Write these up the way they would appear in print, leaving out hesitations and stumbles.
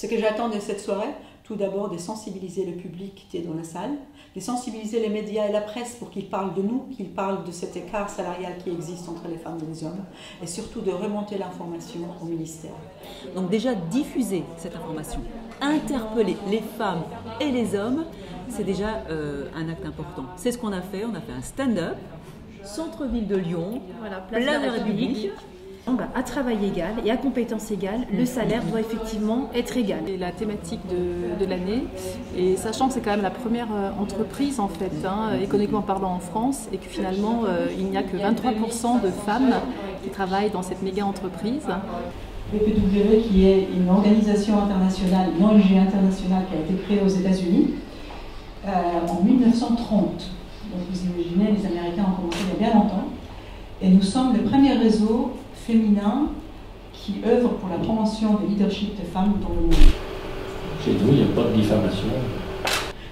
Ce que j'attends de cette soirée, tout d'abord de sensibiliser le public qui est dans la salle, de sensibiliser les médias et la presse pour qu'ils parlent de nous, qu'ils parlent de cet écart salarial qui existe entre les femmes et les hommes, et surtout de remonter l'information au ministère. Donc déjà diffuser cette information, interpeller les femmes et les hommes, c'est déjà un acte important. C'est ce qu'on a fait un stand-up, centre-ville de Lyon, voilà, place place de la République. À travail égal et à compétence égale, le salaire doit effectivement être égal. C'est la thématique de l'année, et sachant que c'est quand même la première entreprise en fait, économiquement parlant en France, et que finalement il n'y a que 23% de femmes qui travaillent dans cette méga entreprise. PPW, qui est une organisation internationale, une ONG internationale qui a été créée aux États-Unis en 1930. Donc vous imaginez, les Américains ont commencé il y a bien longtemps, et nous sommes le premier réseau féminin qui œuvre pour la promotion du leadership des femmes dans le monde. Chez nous, il n'y a pas de diffamation.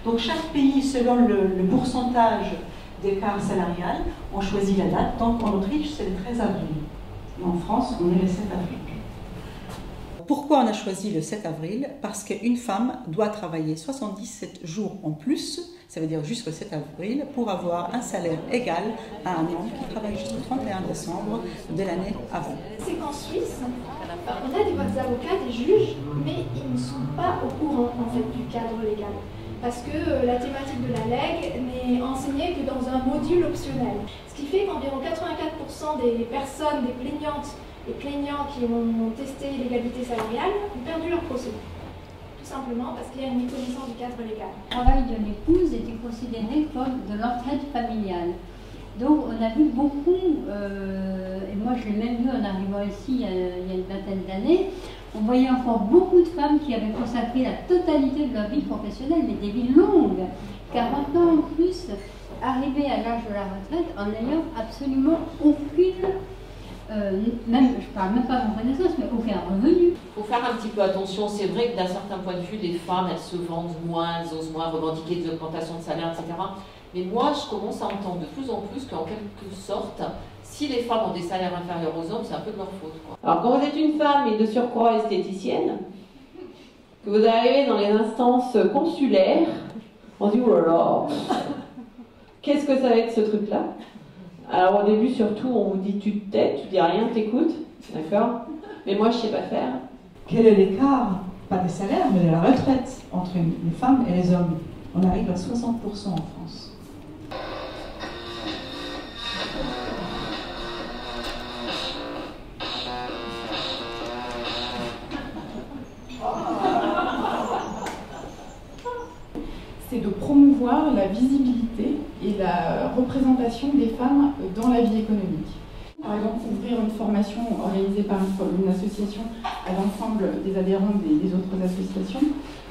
Donc chaque pays, selon le pourcentage d'écart salarial, on choisit la date. Donc en Autriche, c'est le 13 avril. Et en France, on est le 7 avril. Pourquoi on a choisi le 7 avril? Parce qu'une femme doit travailler 77 jours en plus, ça veut dire jusqu'au 7 avril, pour avoir un salaire égal à un homme qui travaille jusqu'au 31 décembre de l'année avant. C'est qu'en Suisse, on a des avocats, des juges, mais ils ne sont pas au courant en fait, du cadre légal. Parce que la thématique de la LEG n'est enseignée que dans un module optionnel. Ce qui fait qu'environ 84% des personnes, des plaignantes, les plaignants qui ont testé l'égalité salariale ont perdu leur procès. Tout simplement parce qu'il y a une méconnaissance du cadre légal. Le travail de l'épouse était considéré comme de l'entraide familiale. Donc on a vu beaucoup, et moi je l'ai même vu en arrivant ici il y a une vingtaine d'années, on voyait encore beaucoup de femmes qui avaient consacré la totalité de leur vie professionnelle, mais des vies longues, 40 ans en plus, arrivées à l'âge de la retraite en n'ayant absolument aucune je parle même pas de reconnaissance, mais aucun revenu. Il faut faire un petit peu attention. C'est vrai que d'un certain point de vue, les femmes, elles se vendent moins, elles osent moins revendiquer des augmentations de salaire, etc. Mais moi, je commence à entendre de plus en plus qu'en quelque sorte, si les femmes ont des salaires inférieurs aux hommes, c'est un peu de leur faute, quoi. Alors quand vous êtes une femme et de surcroît esthéticienne, que vous arrivez dans les instances consulaires, on dit « Oh là là, qu'est-ce que ça va être ce truc-là » Alors au début, surtout, on vous dit tu te tais, tu dis rien, t'écoutes, d'accord? Mais moi, je sais pas faire. Quel est l'écart, pas des salaires, mais de la retraite entre les femmes et les hommes? On arrive à 60% en France. C'est de promouvoir la visibilité et la représentation des femmes dans la vie économique. Par exemple, ouvrir une formation organisée par une association à l'ensemble des adhérents des autres associations,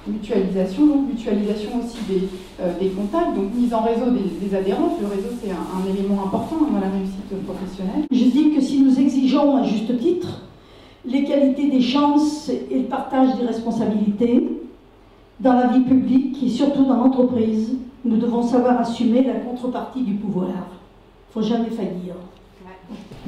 mutualisation, donc mutualisation aussi des contacts, donc mise en réseau des adhérents. Le réseau, c'est un élément important dans la réussite professionnelle. Je dis que si nous exigeons à juste titre l'égalité des chances et le partage des responsabilités dans la vie publique et surtout dans l'entreprise, nous devons savoir assumer la contrepartie du pouvoir. Il ne faut jamais faillir.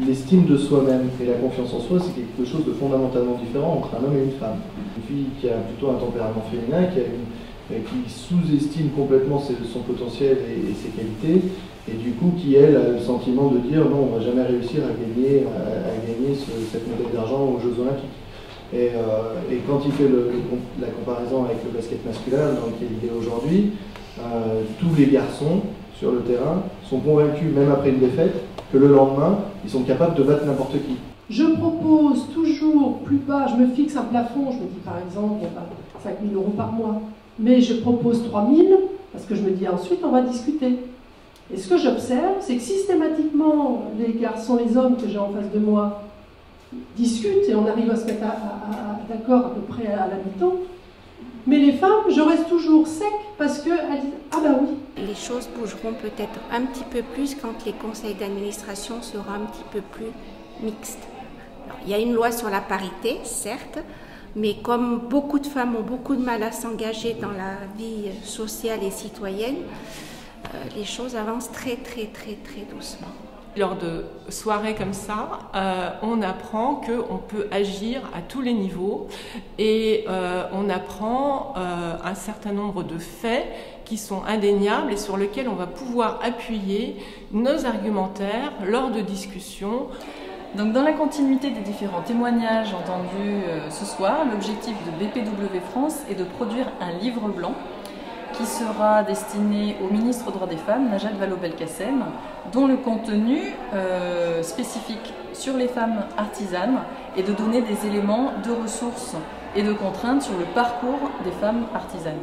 L'estime de soi-même et la confiance en soi, c'est quelque chose de fondamentalement différent entre un homme et une femme. Une fille qui a plutôt un tempérament féminin, qui sous-estime complètement son potentiel et ses qualités, et du coup qui, elle, a le sentiment de dire non, on ne va jamais réussir à gagner cette médaille d'argent aux Jeux Olympiques. Et quand il fait la comparaison avec le basket masculin dans lequel il est aujourd'hui, tous les garçons sur le terrain sont convaincus, même après une défaite, que le lendemain, ils sont capables de battre n'importe qui. Je propose toujours plus bas, je me fixe un plafond, je me dis par exemple 5 000 € par mois, mais je propose 3 000 parce que je me dis ensuite on va discuter. Et ce que j'observe, c'est que systématiquement, les garçons, les hommes que j'ai en face de moi discutent et on arrive à se mettre d'accord à peu près à la mi-temps. Mais les femmes, je reste toujours sec parce qu'elles disent « Ah bah oui ». Les choses bougeront peut-être un petit peu plus quand les conseils d'administration seront un petit peu plus mixtes. Alors, il y a une loi sur la parité, certes, mais comme beaucoup de femmes ont beaucoup de mal à s'engager dans la vie sociale et citoyenne, les choses avancent très doucement. Lors de soirées comme ça, on apprend qu'on peut agir à tous les niveaux et on apprend un certain nombre de faits qui sont indéniables et sur lesquels on va pouvoir appuyer nos argumentaires lors de discussions. Donc dans la continuité des différents témoignages entendus ce soir, l'objectif de BPW France est de produire un livre blanc qui sera destiné au ministre aux droits des femmes, Najat Vallaud-Belkacem, dont le contenu spécifique sur les femmes artisanes est de donner des éléments de ressources et de contraintes sur le parcours des femmes artisanes.